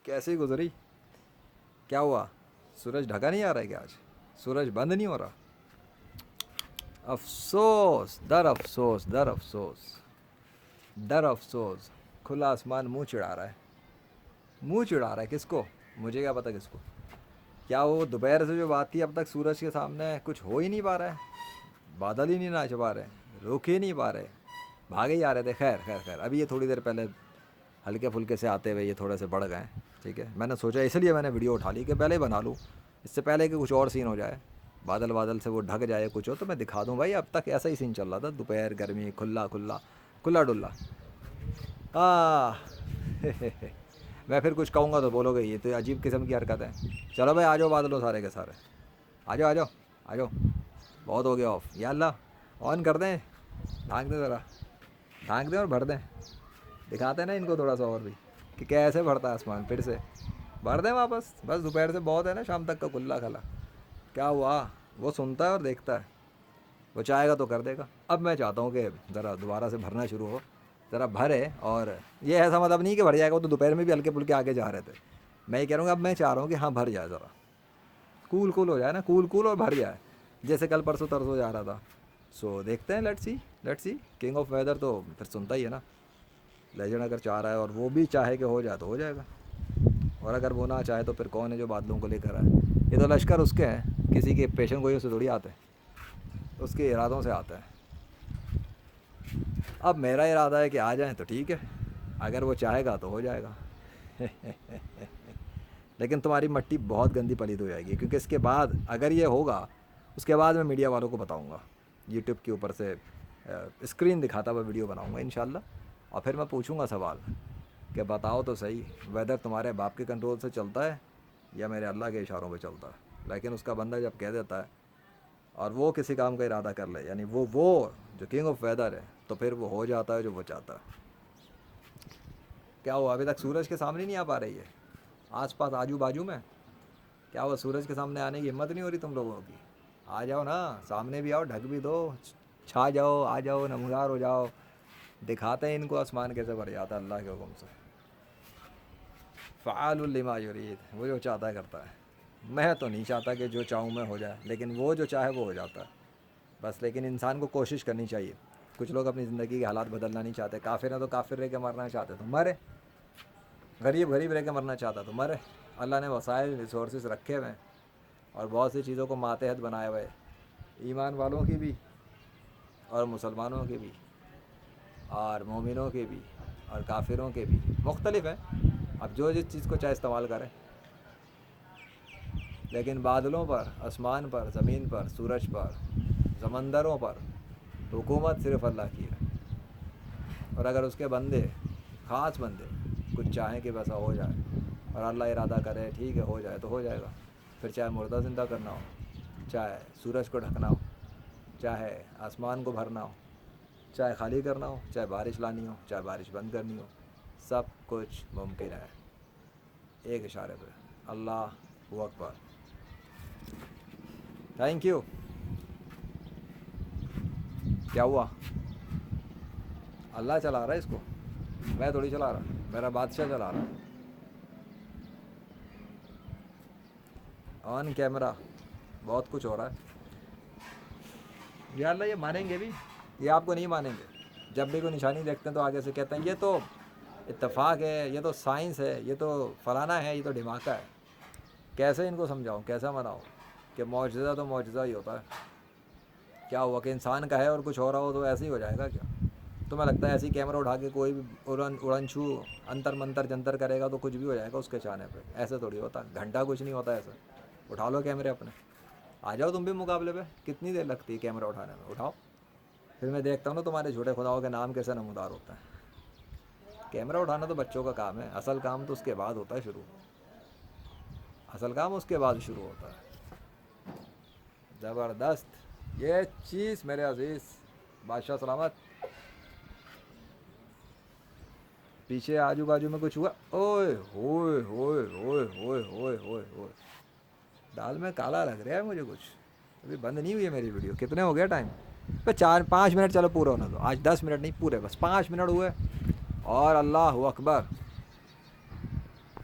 कैसे गुजरी? क्या हुआ? सूरज ढका नहीं आ रहा है क्या आज? सूरज बंद नहीं हो रहा? अफसोस दर अफसोस दर अफसोस दर अफसोस। खुला आसमान मुंह चिढ़ा रहा है। मुंह चिढ़ा रहा है किसको? मुझे क्या पता किसको। क्या वो दोपहर से जो बात थी, अब तक सूरज के सामने कुछ हो ही नहीं पा रहा है। बादल ही नहीं नाच पा रहे, रुक ही नहीं पा रहे, भागे ही आ रहे थे। खैर खैर खैर, अभी ये थोड़ी देर पहले हल्के फुल्के से आते हुए ये थोड़े से बढ़ गए। ठीक है, मैंने सोचा इसलिए मैंने वीडियो उठा ली कि पहले ही बना लूँ, इससे पहले कि कुछ और सीन हो जाए, बादल बादल से वो ढक जाए कुछ हो तो मैं दिखा दूँ भाई अब तक ऐसा ही सीन चल रहा था, दोपहर गर्मी खुला खुला खुला डुल्ला। मैं फिर कुछ कहूँगा तो बोलोगे ये तो अजीब किस्म की हरकत है। चलो भाई आ जाओ बादलों सारे के सारे, आ जाओ आ जाओ आ जाओ। बहुत हो गया ऑफ, या अल्लाह ऑन कर दें, ढांक दें ज़रा, ढांक दें और भर दें। दिखाते हैं ना इनको थोड़ा सा और भी कि कैसे भरता है आसमान, फिर से भर दें वापस। बस दोपहर से बहुत है ना, शाम तक का खुला खला। क्या हुआ? वो सुनता है और देखता है, वो चाहेगा तो कर देगा। अब मैं चाहता हूँ कि ज़रा दोबारा से भरना शुरू हो, ज़रा भरे। और ये ऐसा मतलब नहीं कि भर जाएगा, वो तो दोपहर में भी हल्के फुल्के आगे जा रहे थे। मैं ये कह रहा हूँ अब मैं चाह रहा हूँ कि हाँ भर जाए, ज़रा कूल कूल हो जाए ना, कूल कूल और भर जाए, जैसे कल परसों तरसों जा रहा था। सो देखते हैं, let's see. King of weather तो फिर सुनता ही है ना। लेजेंड अगर चाह रहा है और वो भी चाहे कि हो जाए तो हो जाएगा, और अगर वो ना चाहे तो फिर कौन है जो बादलों को लेकर आए? ये तो लश्कर उसके हैं, किसी के पेशन गोइयों से थोड़ी आते हैं, उसके इरादों से आता है। अब मेरा इरादा है कि आ जाएं तो ठीक है, अगर वो चाहेगा तो हो जाएगा। लेकिन तुम्हारी मट्टी बहुत गंदी पलीद हो जाएगी, क्योंकि इसके बाद अगर ये होगा उसके बाद मैं मीडिया वालों को बताऊंगा, यूट्यूब के ऊपर से स्क्रीन दिखाता हुआ वीडियो बनाऊंगा इंशाल्लाह। और फिर मैं पूछूंगा सवाल कि बताओ तो सही, वेदर तुम्हारे बाप के कंट्रोल से चलता है या मेरे अल्लाह के इशारों पे चलता है? लेकिन उसका बंदा जब कह देता है और वो किसी काम का इरादा कर ले, यानी वो जो किंग ऑफ वेदर है, तो फिर वो हो जाता है जो वो चाहता है। क्या हुआ? अभी तक सूरज के सामने नहीं आ पा रही है? आसपास आजू बाजू में क्या हुआ? सूरज के सामने आने की हिम्मत नहीं हो रही तुम लोगों की? आ जाओ ना, सामने भी आओ, ढक भी दो, छा जाओ, आ जाओ, नमूदार हो जाओ। दिखाते हैं इनको आसमान कैसे भर जाता है अल्लाह के हुक्म से। फ़आलुल लिमा युरीद, वो जो चाहता है करता है। मैं तो नहीं चाहता कि जो चाहूँ मैं हो जाए, लेकिन वो जो चाहे वो हो जाता है बस। लेकिन इंसान को कोशिश करनी चाहिए। कुछ लोग अपनी ज़िंदगी के हालात बदलना नहीं चाहते। काफिर है तो काफिर रह के मरना चाहते तो मरे, गरीब गरीब रह के मरना चाहता तो मरे। अल्लाह ने वसाइल रिसोर्सेज रखे हुए हैं और बहुत सी चीज़ों को मातहत बनाए हुए, ईमान वालों की भी और मुसलमानों की भी और मोमिनों के भी और काफिरों के भी, मुख्तलिफ है। अब जो जिस चीज़ को चाहे इस्तेमाल करें। लेकिन बादलों पर, आसमान पर, ज़मीन पर, सूरज पर, समंदरों पर हुकूमत सिर्फ़ अल्लाह की है। और अगर उसके बंदे, ख़ास बंदे कुछ चाहें कि वैसा हो जाए और अल्लाह इरादा करे ठीक है हो जाए तो हो जाएगा। फिर चाहे मुर्दा ज़िंदा करना हो, चाहे सूरज को ढकना हो, चाहे आसमान को भरना हो, चाहे खाली करना हो, चाहे बारिश लानी हो, चाहे बारिश बंद करनी हो, सब कुछ मुमकिन है एक इशारे पे। अल्लाह अकबर। Thank you. क्या हुआ? अल्लाह चला रहा है इसको, मैं थोड़ी चला रहा, मेरा बादशाह चला रहा है। ऑन कैमरा बहुत कुछ हो रहा है। या अल्लाह ये मानेंगे भी, ये आपको नहीं मानेंगे। जब भी कोई निशानी देखते हैं तो आगे से कहते हैं ये तो इत्तेफाक है, ये तो साइंस है, ये तो फलाना है, ये तो ढिमाका है। कैसे इनको समझाऊँ, कैसा मनाऊँ कि मौजज़ा तो मौजज़ा ही होता है। क्या हुआ कि इंसान का है और कुछ हो रहा हो तो ऐसे ही हो जाएगा क्या? तुम्हें लगता है ऐसे ही कैमरा उठा के कोई भी उड़नछू अंतर मंतर जंतर करेगा तो कुछ भी हो जाएगा उसके चाहने पे? ऐसे थोड़ी होता, घंटा कुछ नहीं होता ऐसे। उठा लो कैमरे अपने, आ जाओ तुम भी मुकाबले पे। कितनी देर लगती है कैमरा उठाने में? उठाओ, फिर मैं देखता हूँ ना तुम्हारे झूठे खुदाओं के नाम कैसे नमूदार होता है। कैमरा उठाना तो बच्चों का काम है, असल काम तो उसके बाद होता है शुरू। असल काम उसके बाद शुरू होता है। ज़बरदस्त ये चीज़ मेरे अजीज़। बादशाह सलामत। पीछे आजू बाजू में कुछ हुआ? ओए होए होए होए होए होए होए होए, दाल में काला लग रहा है मुझे कुछ। अभी बंद नहीं हुई है मेरी वीडियो। कितने हो गया टाइम? पे 4-5 मिनट चलो पूरा होना दो। आज 10 मिनट नहीं पूरे, बस 5 मिनट हुए। और अल्लाह अकबर।